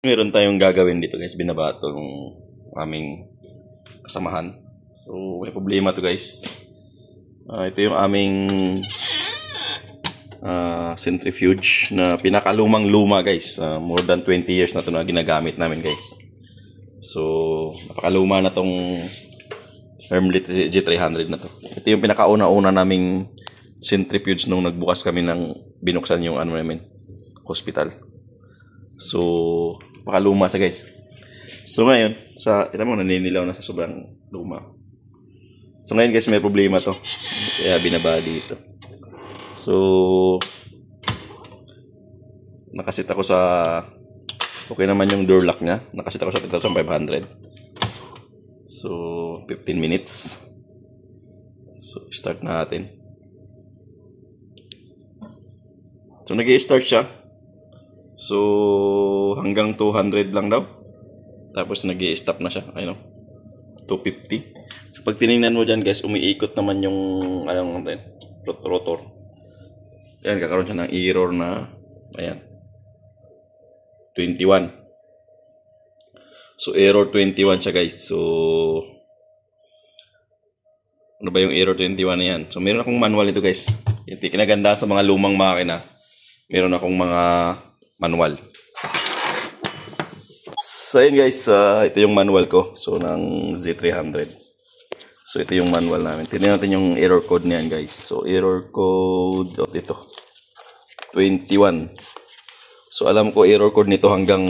Meron tayong gagawin dito guys, binabato ng aming kasamahan. So may problema to guys. Ito yung aming centrifuge na pinakalumang luma guys. More than 20 years na to na ginagamit namin guys. So napakaluma na tong Hermlit G300 na to. Ito yung pinakauna-una naming centrifuge nung nagbukas kami ng binuksan yung ano namin, hospital. So pakaluma siya guys. So ngayon, ito mo naninilaw na sa sobrang luma. So ngayon guys, may problema to. Kaya binaba dito. So nakasit ako sa okay naman yung door lock niya. Nakasit ako sa 3,500. So 15 minutes. So start natin. So nag-i-start siya. So hanggang 200 lang daw. Tapos nag-i-stop na siya. Ayun, 250. So pag tinignan mo dyan guys, umiikot naman yung rotor. Ayan, kakaroon siya ng error na ayan, 21. So error 21 siya guys. So ano ba yung error 21 na yan? So meron akong manual ito guys. Yung kinaganda sa mga lumang makina, meron akong mga manual. So ayun guys, ito yung manual ko. So ng Z300. So ito yung manual namin. Tingnan natin yung error code niyan guys. So error code ito 21. So alam ko error code nito hanggang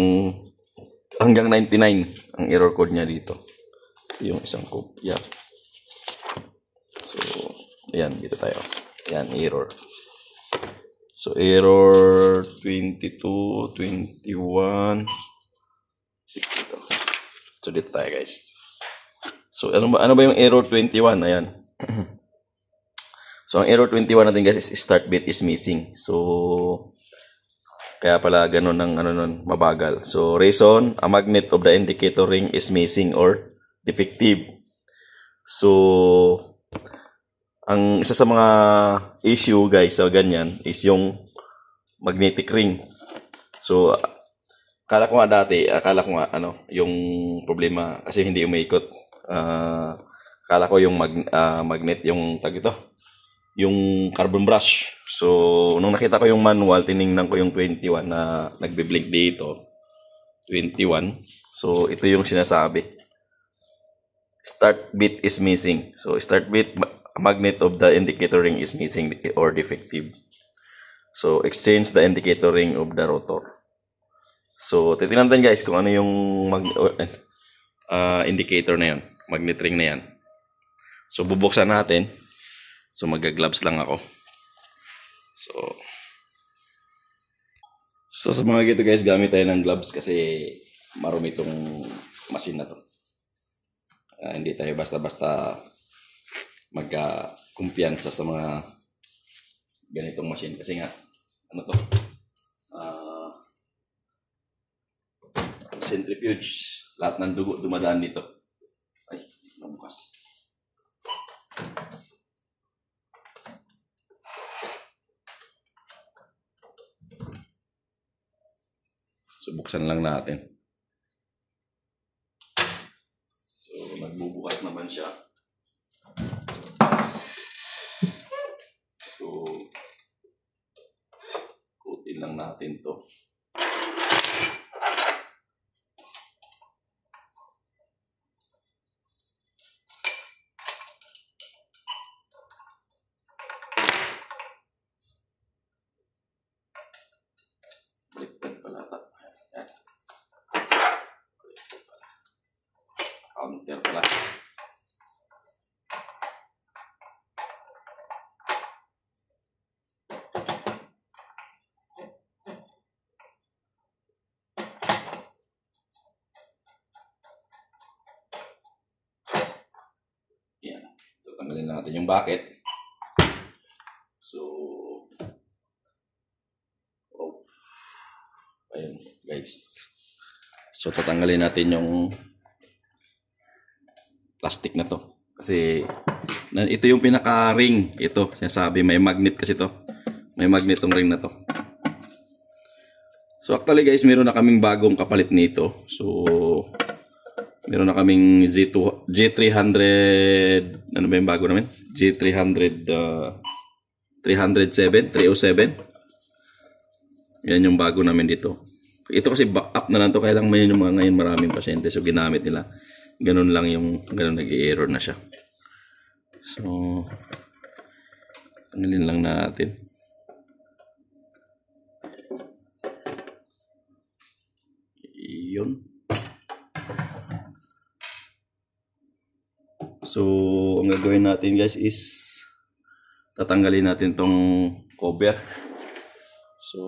99 ang error code niya dito. Ito yung isang kopya. So ayan, dito tayo. Ayan, error. So error 22, 21. Dito. So dito tayo guys. So ano ba yung error 21? Ayan. So ang error 21 natin guys is start bit is missing. So kaya pala ganun ng mabagal. So reason, a magnet of the indicator ring is missing or defective. So ang isa sa mga issue guys sa ganyan is yung magnetic ring. So akala ko nga yung problema kasi hindi umiikot. Akala ko yung magnet yung tag ito, yung carbon brush. So nung nakita ko yung manual, tiningnan ko yung 21 na nagbe-blink dito. 21. So ito yung sinasabi. Start bit is missing. So start bit, magnet of the indicator ring is missing or defective. So exchange the indicator ring of the rotor. So titingnan natin guys kung ano yung indicator na yan, magnet ring na yan. So bubuksan natin. So magga-gloves lang ako. So sa mga gito guys, gamit tayo ng gloves kasi marumi itong machine na to. Hindi tayo basta-basta magka-kumpiyansa sa mga ganitong machine kasi nga centrifuge, lahat ng dugo dumadaan dito. Ay, nabukas. So buksan lang natin. So nagbubukas naman siya. So kutin lang natin to. Baliktad pala ata. Ayan. Baliktad pala. Counter pala. Ayan. Tatanggalin natin yung bucket. So ayun guys. So tatanggalin natin yung plastic na to. Kasi ito yung pinaka-ring. Ito, sinasabi may magnet kasi to. May magnet tong ring na to. So actually guys, meron na kaming bagong kapalit nito. So meron na kaming G300, ano ba yung bago namin? G300 307. Yan yung bago namin dito. Ito kasi backup na lang to, kaya lang may yung mga ngayon maraming pasyente, so ginamit nila. Ganun lang yung nag-i-error na siya. So tanggalin lang natin. Yun. So, ang gagawin natin guys is tatanggalin natin tong cover. So,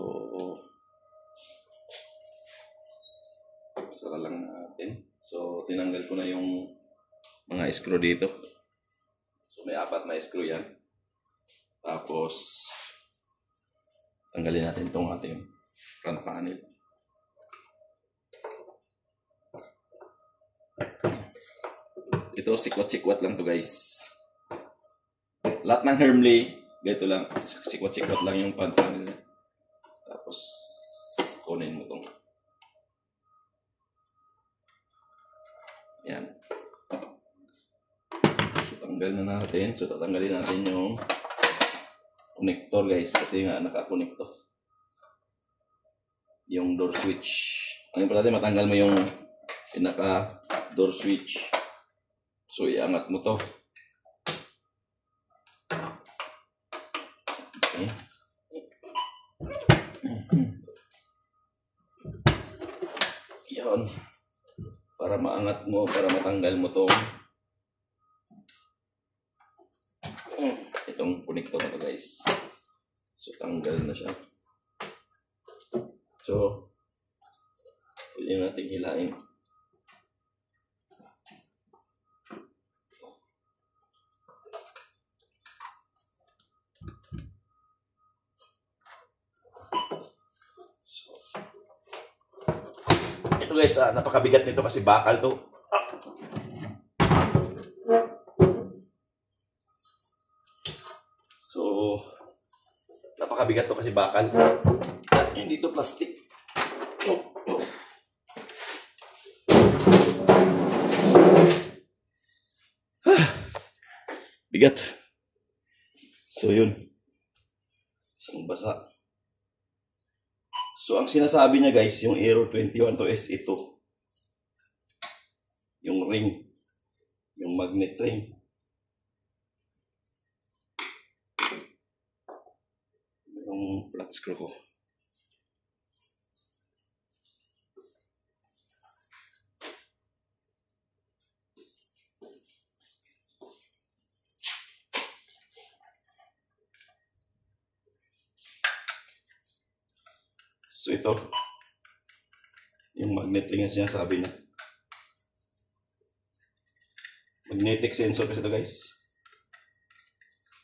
saka lang natin. So, tinanggal ko na yung mga screw dito. So, may 4 na screw yan. Tapos, tanggalin natin tong ating front panel. Ito, sikwat-sikwat lang to guys. Lahat ng Hermley, ganito lang. Sikwat-sikwat lang yung front panel niya. Tapos, kunin mo tong. Yan. So, tanggal na natin. So, tatanggalin natin yung connector guys. Kasi nga, naka-connector. Yung door switch. Ang importante, matanggal mo yung pinaka-door switch. So, iangat mo to. Okay. Yan. Para maangat mo, para matanggal mo to. Itong connector na to guys. So, tanggal na siya. So, pwede natin hilain. Ito guys, napakabigat nito kasi bakal to. So, napakabigat to kasi bakal. Hindi to plastic. Bigat. So, yun. Isang basa. So, ang sinasabi niya guys, yung error 21-S ito. Yung ring. Yung magnet ring. Yung flat screw ko. So, ito. Yung magnet ring ang sinasabi niya. Magnetic sensor kasi ito guys.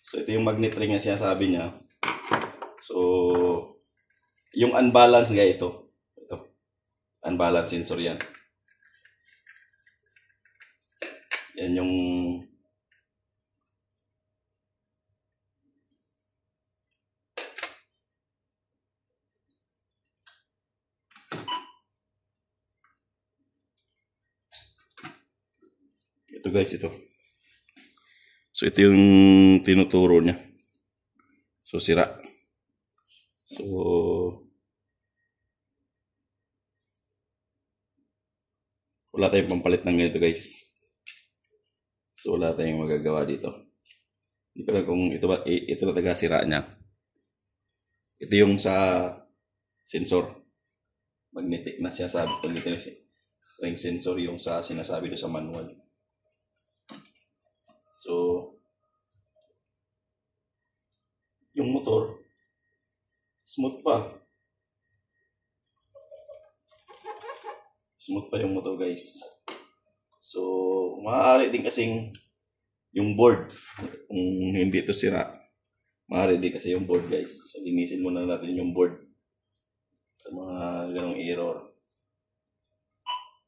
So, ito yung magnet ring ang sinasabi niya. So, yung unbalance nga ito. Ito. Unbalance sensor yan. Yan yung ito guys, ito. So, ito yung tinuturo niya. So, sira. So, wala tayong pampalit ng ganito guys. So, wala tayong magagawa dito. Hindi ko lang kung ito ba, ito na taga sira niya. Ito yung sa sensor. Magnetic na siya sabi. Ring sensor yung sa sinasabi doon sa manual. So, yung motor, smooth pa. Smooth pa yung motor guys. So, maaari din kasing yung board, kung hindi ito sira, maaari din kasi yung board guys. So, linisin muna natin yung board sa mga ganong error.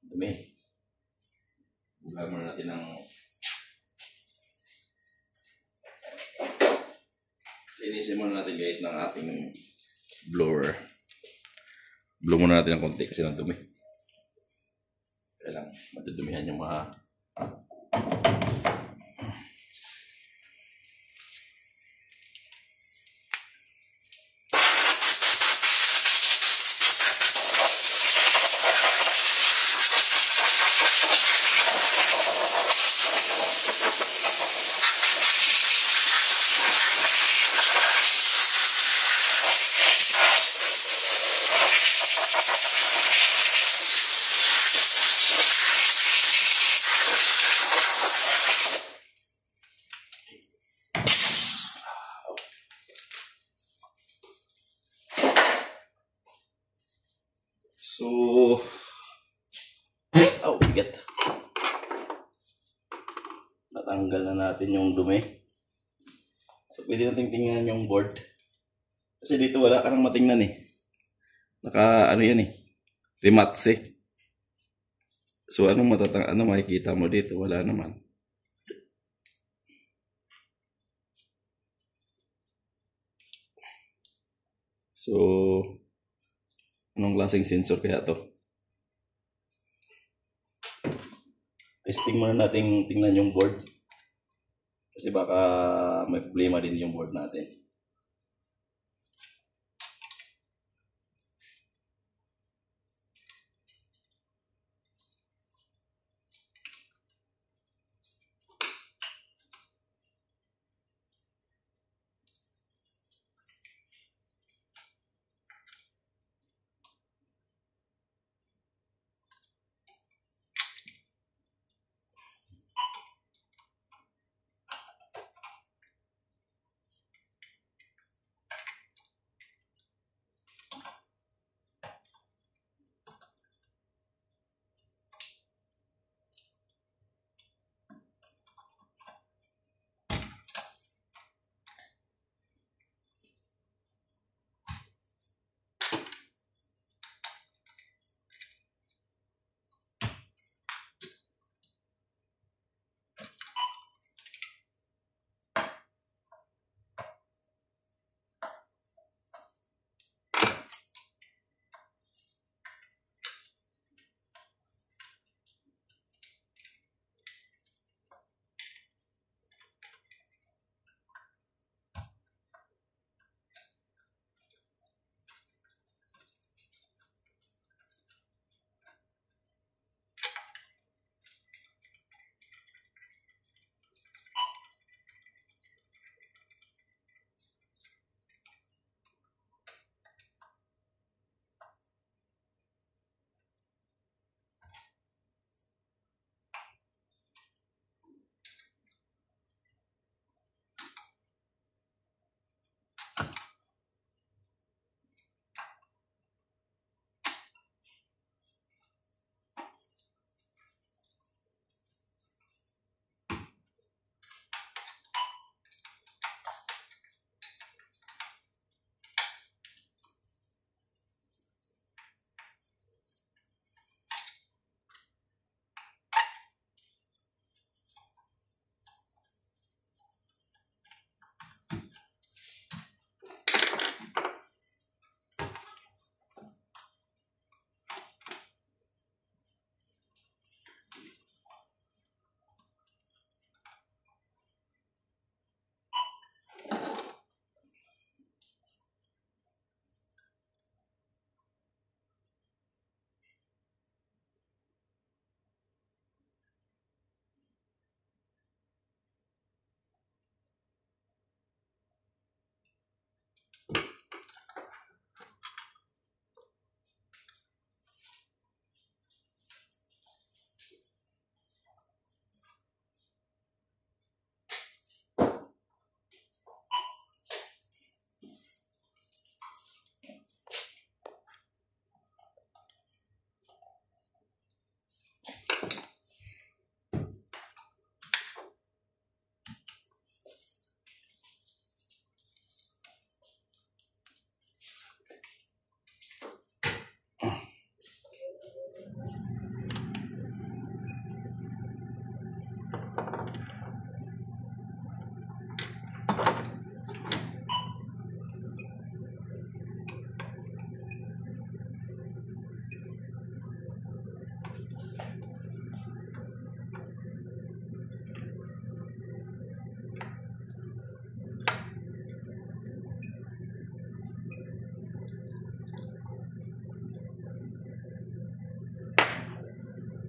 Dumi. Buga muna natin ng linisin muna natin guys ng ating blower. blow muna natin ng konti kasi ng dumi. Kaya lang, matudumihan yung mga... So, bigat. Natanggal na natin yung dumi. So, pwede natin tingnan yung board. Kasi dito wala ka nang matingnan eh. Yan eh. Rematch eh. So, ano makikita mo dito? Wala naman. So, anong klaseng sensor kaya to? Testing muna natin tingnan yung board. Kasi baka may problema din yung board natin.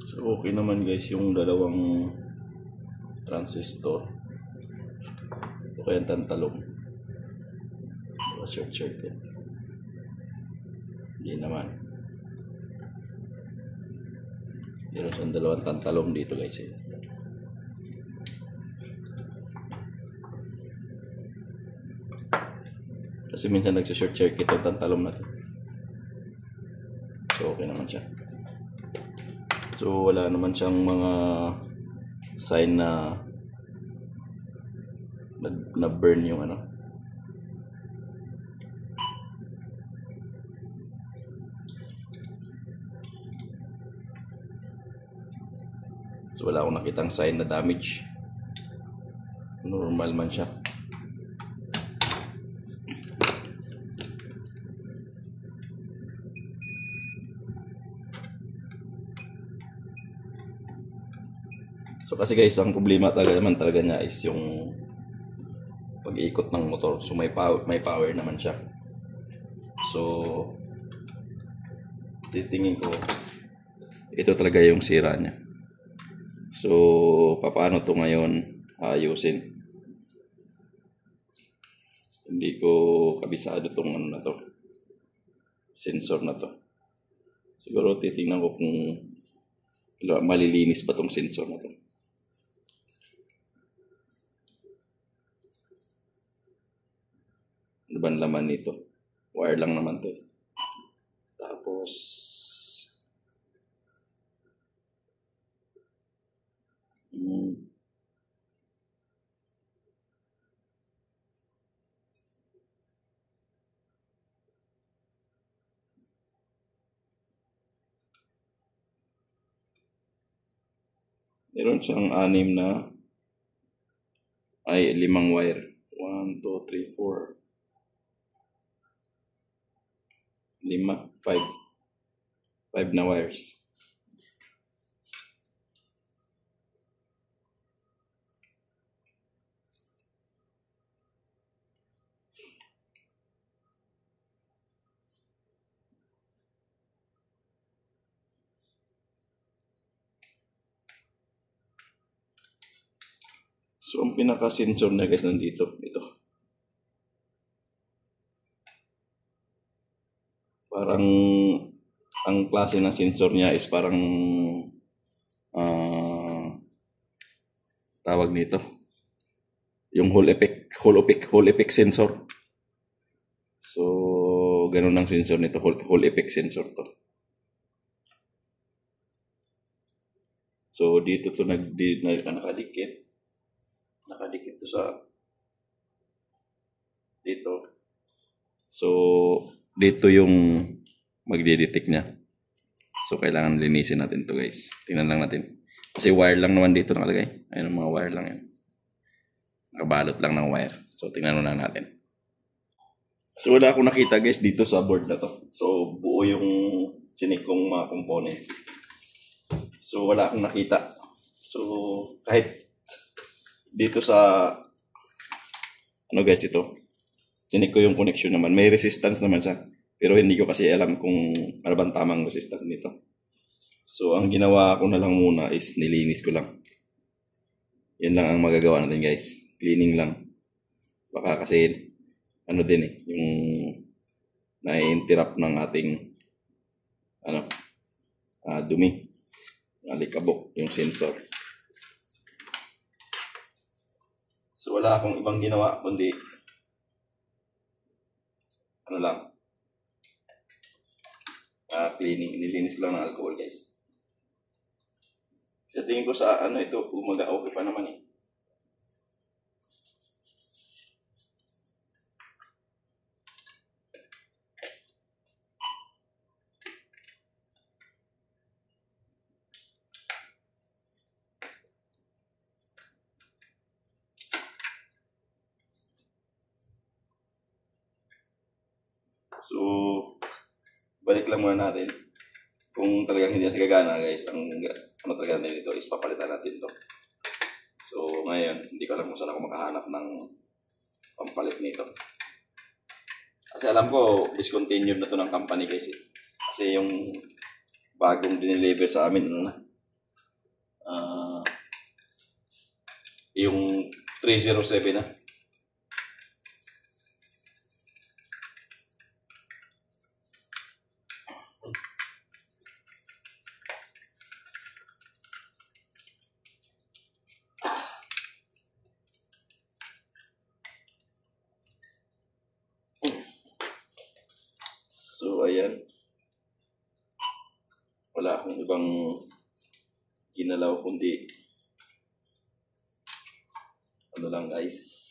So okay naman guys yung dalawang transistor. Ito kaya tantalong. Short circuit. Hindi naman. Meron siyang dalawang tantalong dito guys. Kasi minsan nagsa-short circuit yung tantalong natin. So okay naman siya. So wala naman siyang mga sign na burn yung ano. So wala akong nakitang sign na damage. Normal man siya. So kasi guys, ang problema talaga niya is yung pag-ikot ng motor. So may power naman siya. So titingin ko ito talaga yung sira niya. So paano to ngayon ayusin? Hindi ko kabisado tong ano na to, sensor na to. Siguro titingnan ko kung malilinis ba tong sensor na to. Ano ba laman nito? Wire lang naman to. Tapos meron siyang 5 wire. 1, 2, 3, 4 5 na wires. So ang pinaka-sensor na guys nandito, ito. Parang ang klase ng sensor niya is parang tawag nito yung Hall effect sensor. So ganun ang sensor nito, Hall effect sensor to. So dito to nakadikit to sa dito. So dito yung magde-detect niya. So kailangan linisin natin to guys. Tingnan lang natin. Kasi wire lang naman dito nakalagay. Ayun ang mga wire lang yan. Nakabalot lang ng wire. So tingnan muna natin. So wala akong nakita guys dito sa board na to. So buo yung chinik kong mga components. So wala akong nakita. So kahit dito sa ano guys ito, chinik ko yung connection naman. May resistance naman siya. Pero hindi ko kasi alam kung ano bang tamang resistance nito. So ang ginawa ko na lang muna is nilinis ko lang. Yan lang ang magagawa natin guys. Cleaning lang. Baka kasi ano din yung na-interrupt ng ating dumi. Alikabok yung sensor. So wala akong ibang ginawa kundi cleaning. Nilinis ko lang ng alcohol guys. Sa tingin ko sa ito okay pa naman eh. So, balik lang muna natin. Kung talagang hindi na gagana guys, ang talaga natin dito is papalitan natin to. So, ngayon, hindi ko alam kung saan ako makahanap ng pampalit nito. Kasi alam ko, discontinued na to ng company guys eh. Kasi yung bagong dineliver sa amin, Ah, yung 307 na. So, ayan. Wala akong ibang ginalaw kundi ano lang guys.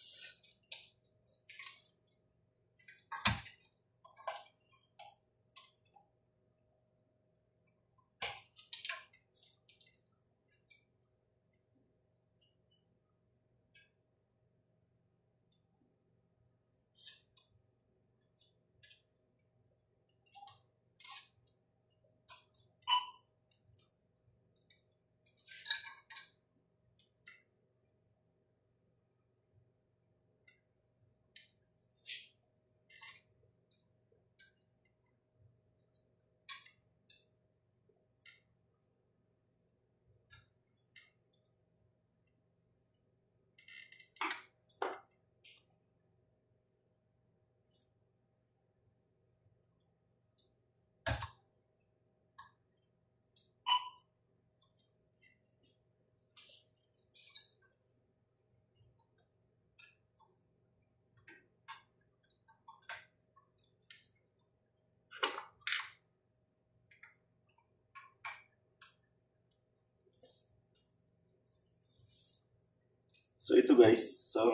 So ito guys, ito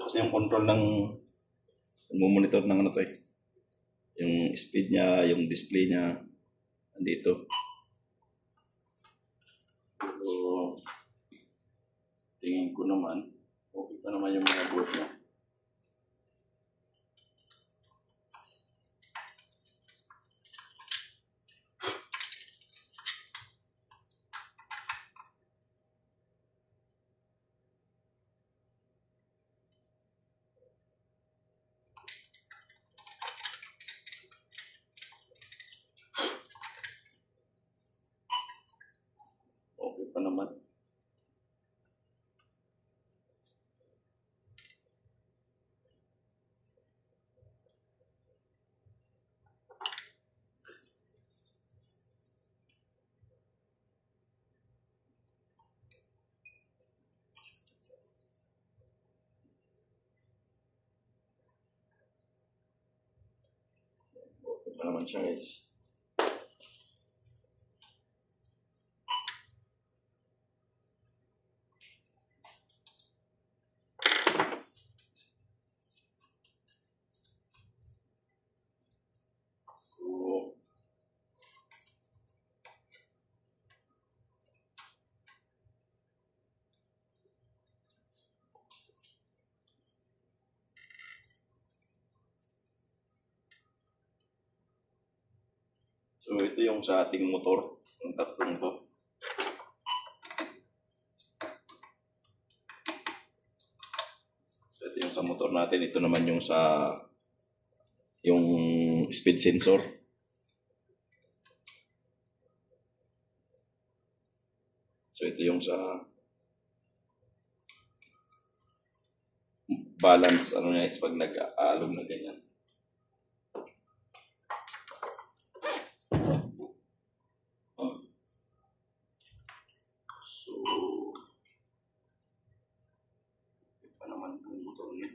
kasi yung control ng monitor ng ano to eh. Yung speed niya, yung display niya, andito. So, tingin ko naman, okay pa naman yung mga board niya. Okay pa naman. Okay pa naman siya guys. So ito yung sa ating motor, yung tatlong to. So ito yung sa motor natin, ito naman yung sa yung speed sensor. So ito yung sa balance ano niya is pag nag-aalog na ganyan. So ito pa naman yung motor niya.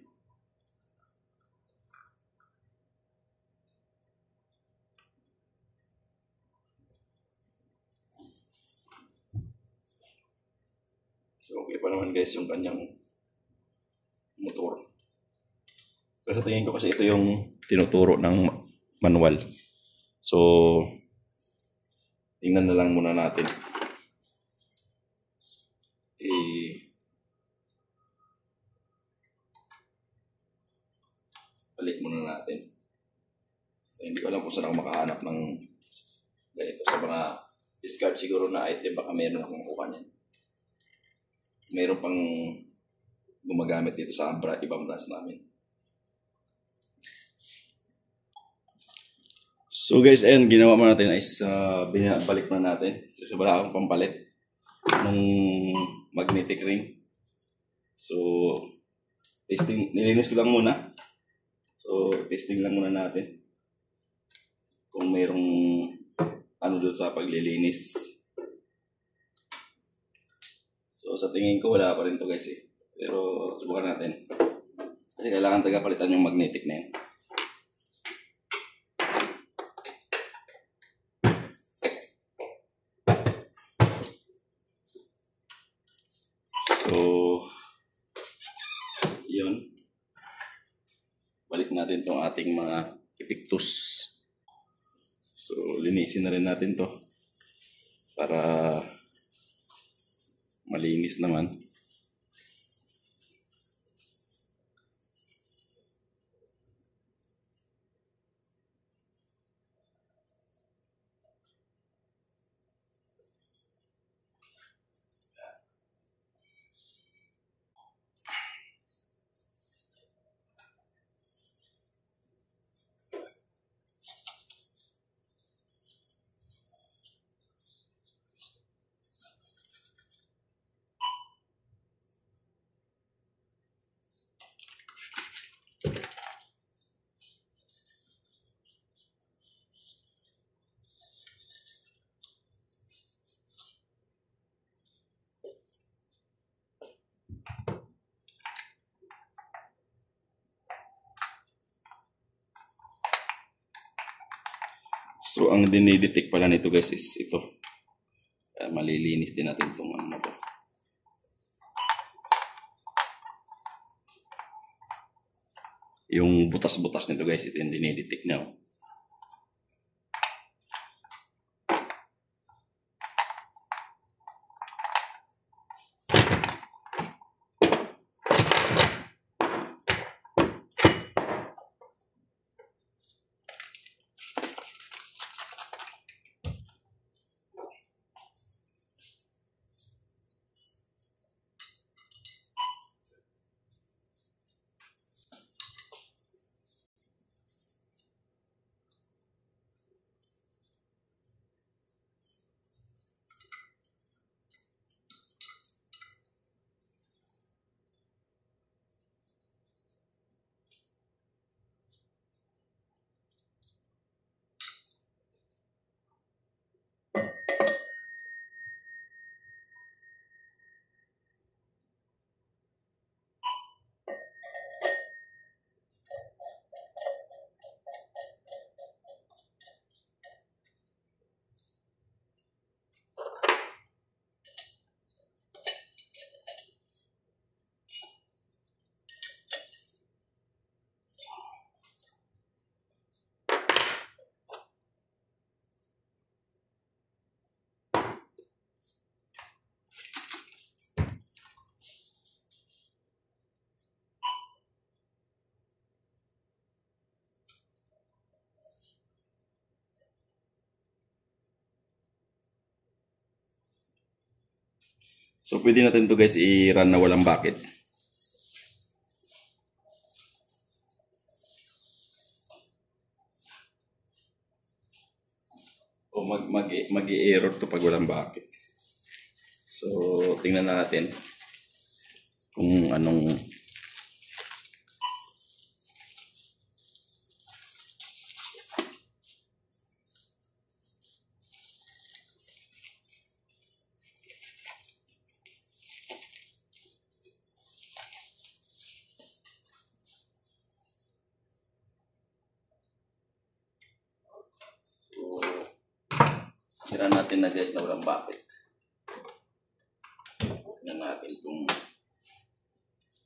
So okay pa naman guys yung kanyang motor. Pero sa tingin ko kasi ito yung tinuturo ng manual. So tingnan na lang muna natin. Balik muna natin. So hindi ko alam kung saan ako makahanap ng ganito sa mga discard siguro na item. Baka meron akong makuha niyan. Meron pang gumagamit dito sa ibang branch namin. So guys, ayun, ginawa mo natin is binabalik na natin. So wala akong pampalit ng magnetic ring. So nilinis ko lang muna. So testing lang muna natin kung mayroong ano doon sa paglilinis. So sa tingin ko wala pa rin to guys eh. Pero subukan natin. Kasi kailangan tagapalitan yung magnetic na yun. So, yun. Balik natin tong ating mga epictus. So, linisin na rin natin to para malinis naman. So, ang dinidetect pala nito guys is ito. Malilinis din natin itong ano to. Yung butas-butas nito guys, ito yung dinidetect niya. So, pwede natin to guys i-run na walang bucket. O mag-i-error to pag walang bucket. So, tingnan natin kung anong tira natin na guys na walang bucket. Tingnan natin kung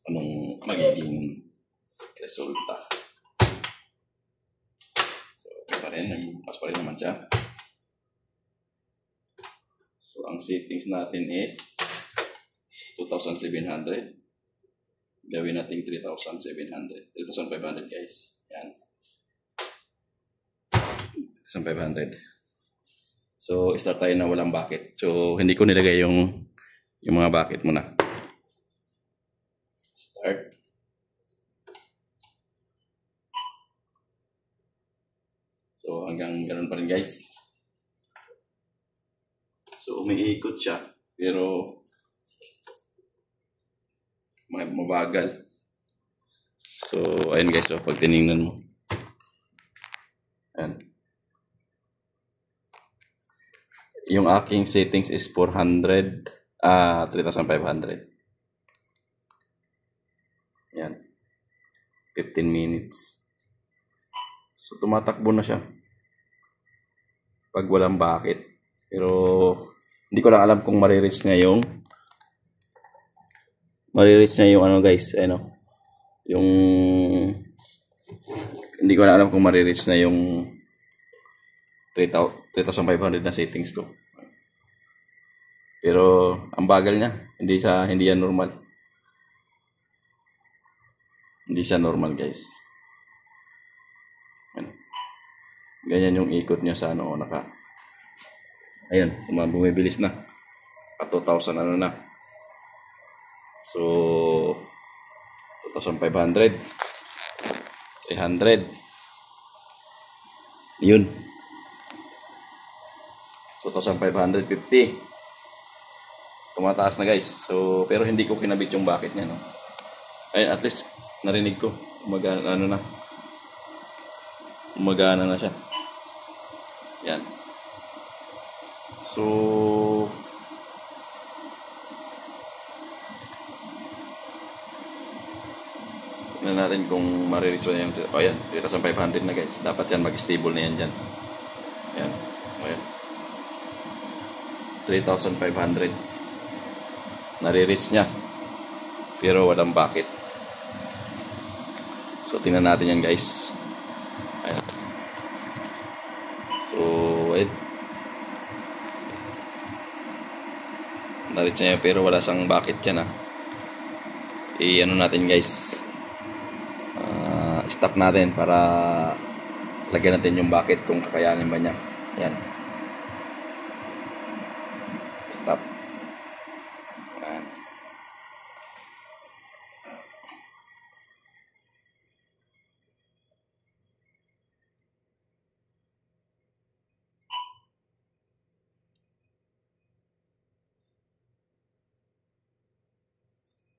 anong magiging resulta. So, pa rin, nagbukas pa rin naman siya. So, ang settings natin is 2,700. Gawin natin 3,700. 3,500 guys. Yan. 3,500. So, start tayo na walang bucket. So, hindi ko nilagay yung mga bucket muna. Start. So, So hanggang ganun pa rin guys. So umiikot siya pero mabagal. So ayun guys, so pag tiningnan mo. Ayan. Yung aking settings is 3,500. Yan. 15 minutes. So, tumatakbo na siya. Pag walang bakit. Pero, hindi ko lang alam kung marireach niya yung ano guys. Ano. Yung, hindi ko lang alam kung marireach na yung 3,500 na settings ko. Pero, ang bagal niya. Hindi yan normal. Hindi siya normal guys. Ganyan yung ikot niya sa ano, Ayan, bumibilis na. 2,000 ano na. So, 2,500. 300. Yun. 2,550. Tumataas na guys. So, pero hindi ko kinabit yung bakit niya, no. Ayun, at least narinig ko. Umagana na siya. Yan. So, tignan natin kung marireach na yung, ayan, 3,500 na guys. Dapat yan, mag-stable na yan dyan. Ayan. Ayan. 3,500. Nare-reach niya. Pero walang bakit. So, tingnan natin yan guys. Ayan. So, ayun. Na-reach niya pero wala sang bakit yan ano natin guys. Stop natin para lagyan natin yung bakit kung kakayanin ba niya. Ayan. Stop. Ayan.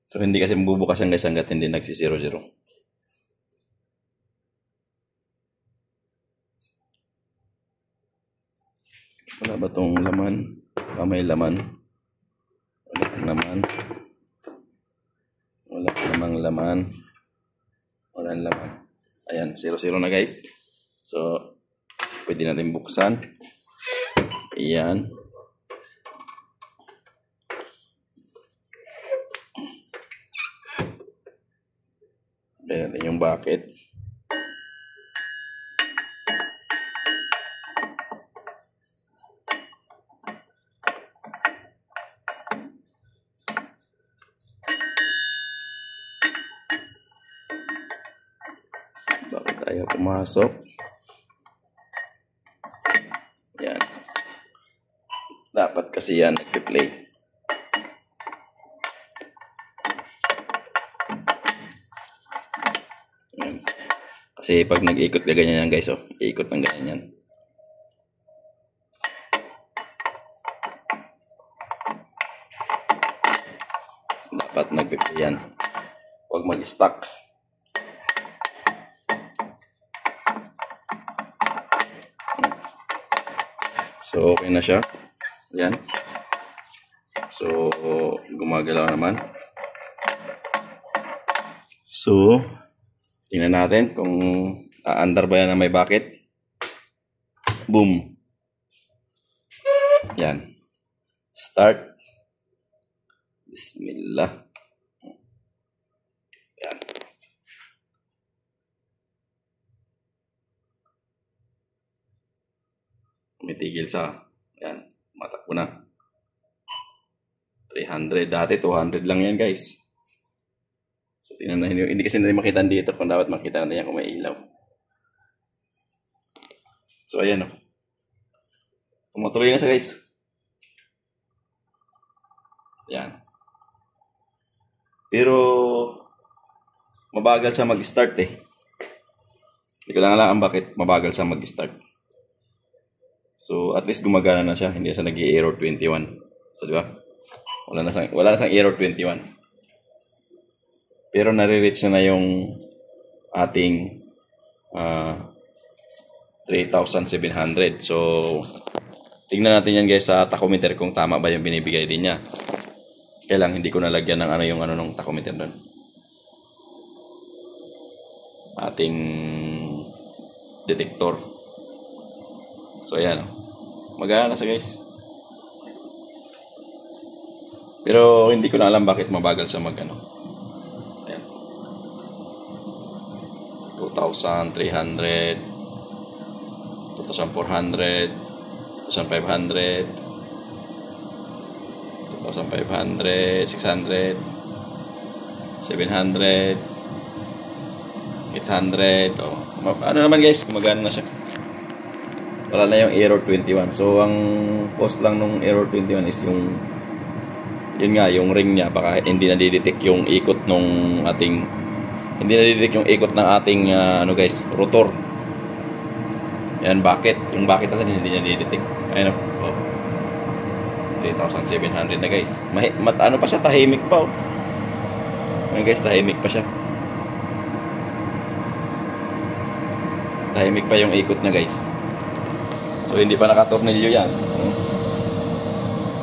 So, hindi kasi mabubukas yan guys hanggat hindi nagsi-0-0. Wala ba itong laman? May laman. Wala naman. Wala namang laman. Walang laman. Ayan, 0-0 na guys. So, pwede natin buksan. Ayan. Ayan natin yung bakit. Bakit tayo pumasok? Yan. Dapat kasi yan nag-play. Kasi pag nag-ikot ka ganyan yan guys, ikot ng ganyan yan. Dapat nag-play yan. Huwag mag-stuck. So, okay na siya. Yan. So, gumagalaw naman. So, tingnan natin kung aandar ba yan na may bakit. Boom. Yan. Start. Bismillah. Yan. Umitigil sa. Yan. Matakbo na. 300. Dati 200 lang yan guys. So, tingnan na, hindi kasi natin makita dito kung dapat makita natin yan kung may ilaw. So, ayan Tumutuloy na siya guys. Yan. Pero, mabagal siya mag-start Hindi ko lang alam bakit mabagal siya mag-start. So, at least gumagana na siya. Hindi siya nag-error 21. So, di ba? Wala na sang error 21. Pero nare-reach na yung ating 3,700. So, tingnan natin yan guys sa tachometer kung tama ba yung binibigay din niya. Kaya lang, hindi ko nalagyan ng yung nung tachometer doon. Ating detector. So, ayan. Magana na siya guys. Pero, hindi ko na alam bakit mabagal siya Ayan. 2,300, 2,400, 2,500, 2,500, 600, 700, 800. Ano naman guys, gumagana na siya. Wala na yung error 21. So, ang cost lang nung error 21 is yun nga, yung ring niya. Baka hindi na-detect yung ikot nung ating, hindi na-detect yung ikot ng ating, guys, rotor. Yan, bucket. Yung bucket natin, hindi niya na-detect. Ayun, 3,700 na guys. Ano pa siya, tahimik pa. Ayun guys, tahimik pa siya. Tahimik pa yung ikot na guys. So, hindi pa nakatornilyo yan.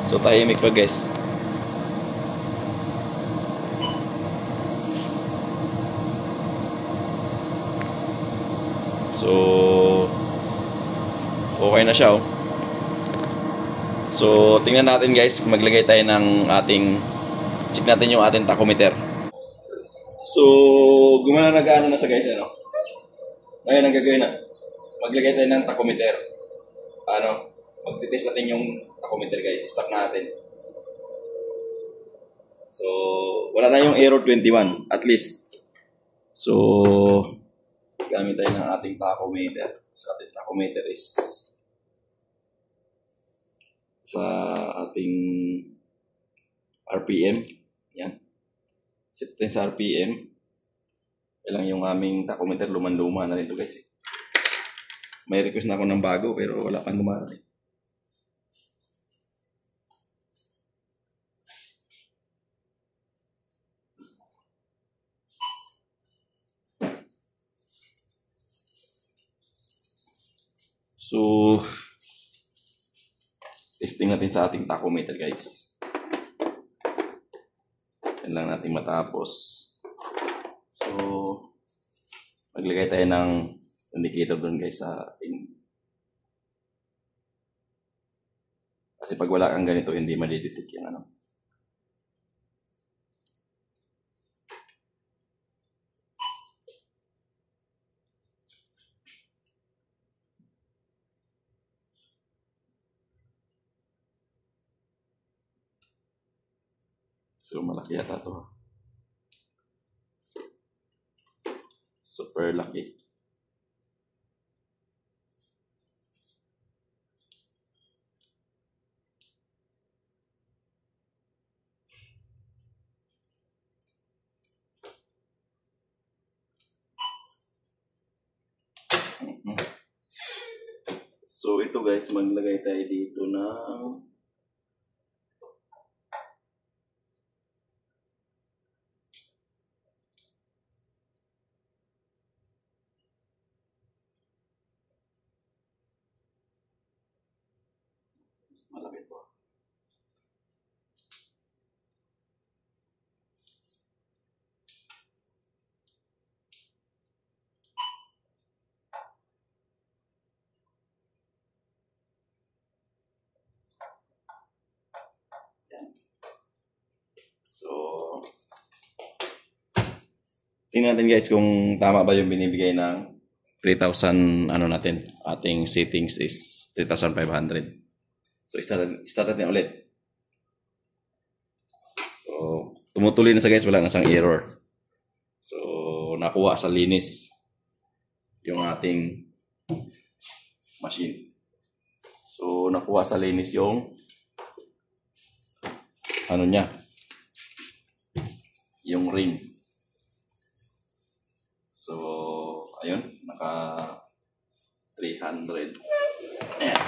So, tahimik pa guys. So, okay na siya. So, tingnan natin guys. Maglagay tayo ng check natin yung ating tachometer. So, gumana na siya guys. Ngayon, ang gagawin na, maglagay tayo ng tachometer. Magtitest natin yung tachometer guys. Stop natin. So, wala na yung error 21. At least. So, gamit tayo ng ating tachometer. So, ating tachometer is sa ating RPM. Yan. Set natin sa RPM. Kailang yung aming tachometer luman-luma na rin ito guys. May request na ako ng bago pero wala pang lumarating. So, testing natin sa ating tachometer guys. Yan lang natin matapos. So, maglagay tayo ng indicator doon guys sa ating. Kasi pag wala kang ganito, hindi madidetect yung So, malaki yata ito. Super laki. So, ito guys, maglagay tayo dito ng malaki po. Yan. So, tingnan natin guys kung tama ba yung binibigay ng 3,000 natin. Ating settings is 3,500. So, start natin ulit. So, tumutuloy na sa guys, wala na sang error. So, nakuha sa linis yung ating machine. So, nakuha sa linis yung niya, yung ring. So, ayun, naka 300. Ayan.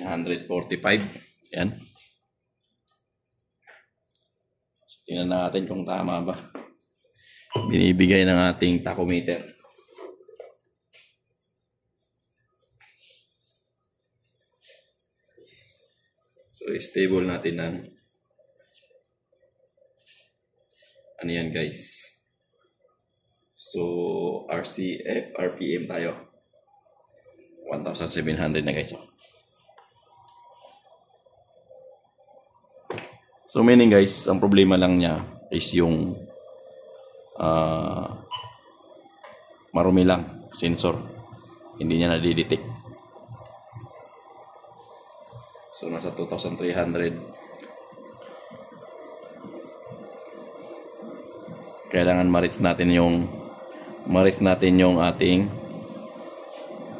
945. Yan. So, tingnan natin kung tama ba. Binibigay ng ating tachometer. So, stable natin ng ano yan guys. So, RPM tayo. 1,700 na guys. So, meaning guys, ang problema lang niya is yung marumi lang sensor. Hindi niya nadidetect. So, nasa 2,300. Kailangan ma-reach natin yung ating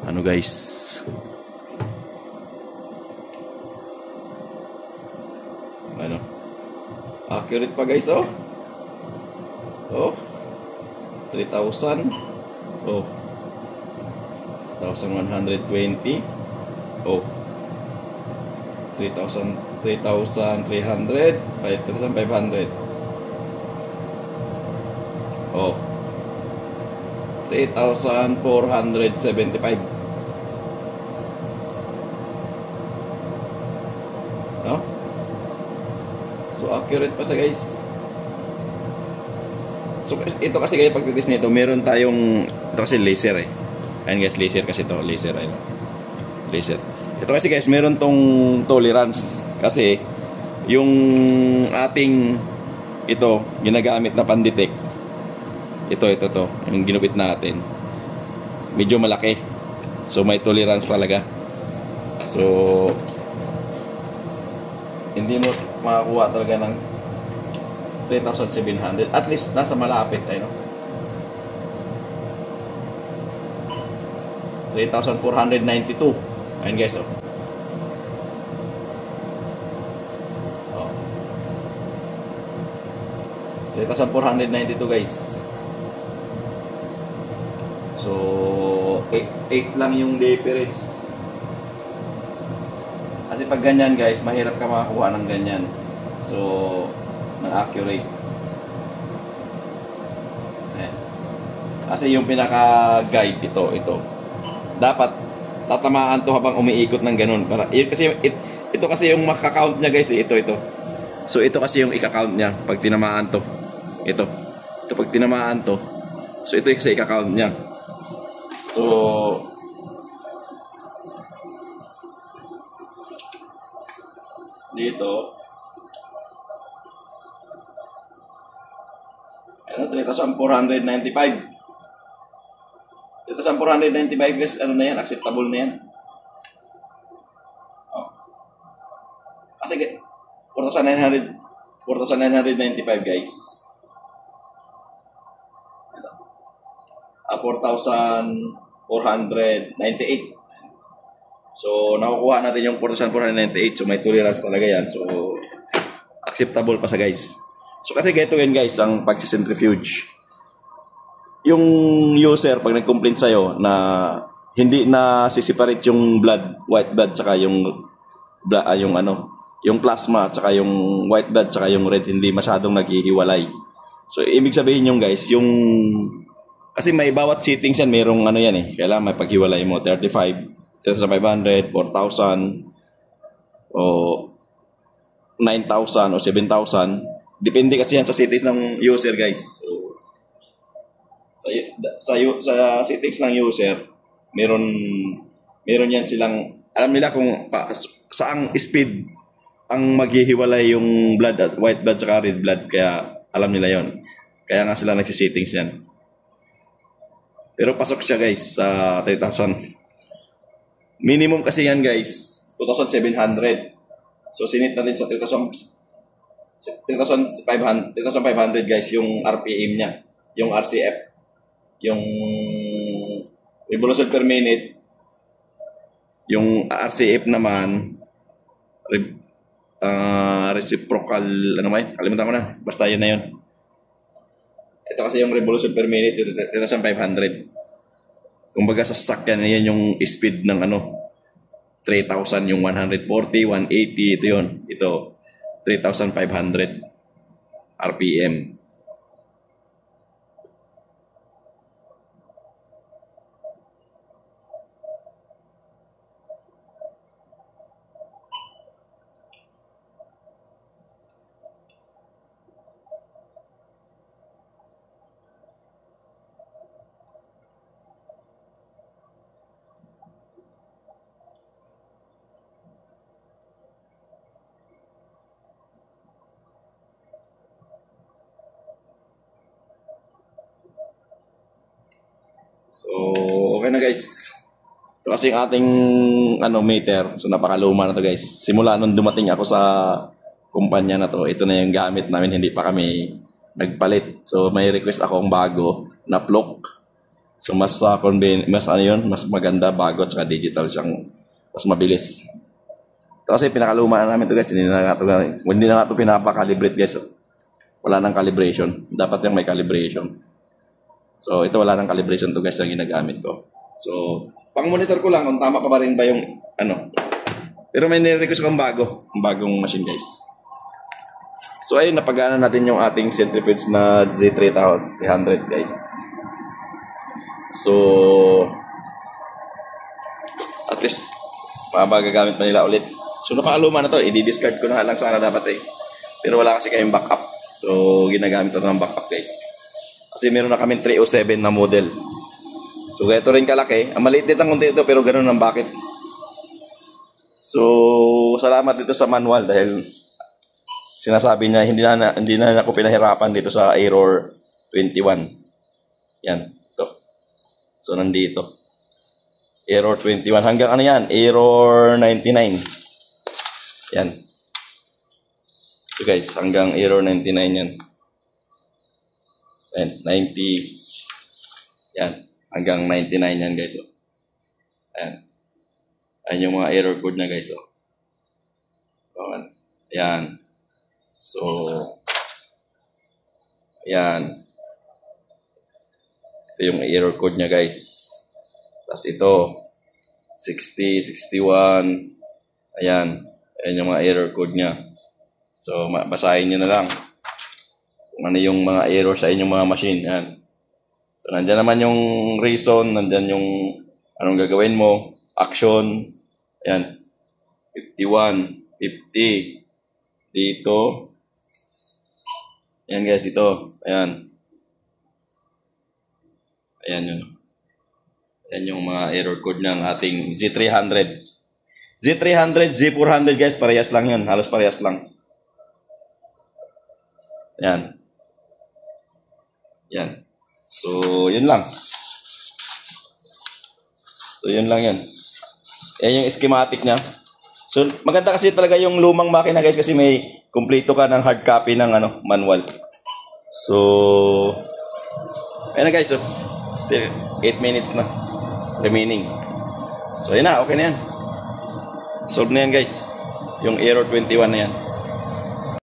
ano guys. Ano? Accurate pa guys, oh. Oh. 3,000. Oh. 1,120. Oh. 3,300. 5,500. Oh. 3,475. No? So accurate pa siya guys. So ito kasi guys, pagtitis nito, meron tayong ito kasi laser eh. Ayan guys, laser kasi to, laser ayun. Laser. Ito kasi guys, meron tong tolerance kasi yung ating ito ginagamit na pandetect. Ito to, yung ginupit natin. Medyo malaki. So may tolerance talaga. So hindi mo makakuha talaga ng 3,700. At least nasa malapit ay no. 3,492. Ayun guys, oh. Oh. 3,492 guys. So 8 lang yung difference. Kasi pag ganyan guys, mahirap ka makakuha ng ganyan. So ng accurate. Ayan. Kasi yung pinaka-guide ito. Dapat tatamaan to habang umiikot ng ganun. Para ito kasi yung makaka-count niya guys, ito. So ito kasi yung ika-count niya pag tinamaan to. Ito pag tinamaan to. So ito kasi ika-count niya. So dito ano, 3,495. 3,495 guys, ano na yan, acceptable na yan. Oh. Kasi 4,995 guys. 4,498. So nakukuha natin yung 4,498. So may tolerance talaga yan. So acceptable pa sa guys. So kasi ganito yan guys, ang pagsicentrifuge. Yung user pag nag-complain sa'yo na hindi na siseparate yung blood, white blood tsaka yung yung plasma tsaka yung white blood tsaka yung red, hindi masyadong naghihiwalay. So ibig sabihin yung guys, yung kasi may bawat settings yan, mayroong ano yan eh. Kailangan may paghiwalay mo 35, 3,500, 4,000 o 9,000 o 7,000. Depende kasi yan sa settings ng user guys. So sa settings ng user, meron yan silang, alam nila kung saang speed ang maghihiwalay yung blood at white blood sa red blood, kaya alam nila yon. Kaya nga sila nagsi-settings yan. Pero pasok siya guys sa 3,000. Minimum kasi yan guys, 2,700. So sinit natin sa 3,500 guys yung RPM niya, yung RCF. Yung revolution per minute, yung RCF naman reciprocal, ano may? Kalimutan ko na. Basta yun na yun. Ito kasi yung revolution per minute, 3,500. Kumbaga sa sasakyan, yan yung speed ng ano. 3,000 yung 140, 180, ito yun. Ito, 3,500 RPM. So, okay na guys. Ito kasi yung ating meter. So, napakaluma na to guys. Simula nung dumating ako sa kumpanya na to, ito na yung gamit namin. Hindi pa kami nagpalit. So, may request akong bago na plug. So, mas mas maganda bago at saka digital siyang mas mabilis. Ito kasi pinakaluma na namin to guys. Hindi na nga ito pinapakalibrate guys. Wala nang calibration. Dapat yung may calibration. So, ito wala nang calibration to guys yung ginagamit ko. So, pang-monitor ko lang kung tama pa ba rin ba yung Pero may nire-request akong bagong machine guys. So, ayun, napagana natin yung ating centrifuge na Z300 guys. So, at least, magagamit pa nila ulit. So, napakaluma na to. I-discard ko na lang sana dapat eh. Pero wala kasi kayong backup. So, ginagamit ko ng backup guys. Kasi meron na kami 307 na model. So, ganito rin kalaki. Ang maliit ang konti ito, pero ganun ang bakit. So, salamat dito sa manual dahil sinasabi niya, hindi na ako pinahirapan dito sa error 21. Yan, ito. So, nandito. Error 21. Hanggang yan? Error 99. Yan. So, guys, hanggang error 99 yan. Ayan, 90. Yan. Hanggang 99 yan, guys. Oh. Ayan. Ayan yung mga error code na, guys. Oh. Ayan. So, ayan. Ito yung error code niya, guys. Tapos ito, 60, 61. Ayan. Ayan yung mga error code niya. So, basahin nyo na lang kung ano yung mga error sa inyong mga machine. Yan. So, nandyan naman yung reason, nandyan yung anong gagawin mo, action. Ayan. 51, 50. Dito. Ayan guys, dito. Ayan. Ayan yun. Ayan yung mga error code ng ating Z300. Z300, Z400 guys, parehas lang yun. Halos parehas lang. Ayan. Yan. So, yun lang. So, yun lang yan. Yan yung schematic niya. So, maganda kasi talaga yung lumang makina guys kasi may kumpleto ka ng hard copy ng manual. So, ayan na guys. So, still 8 minutes na remaining. So, yun na. Okay na yan. Solve na yan guys. Yung error 21 na yan.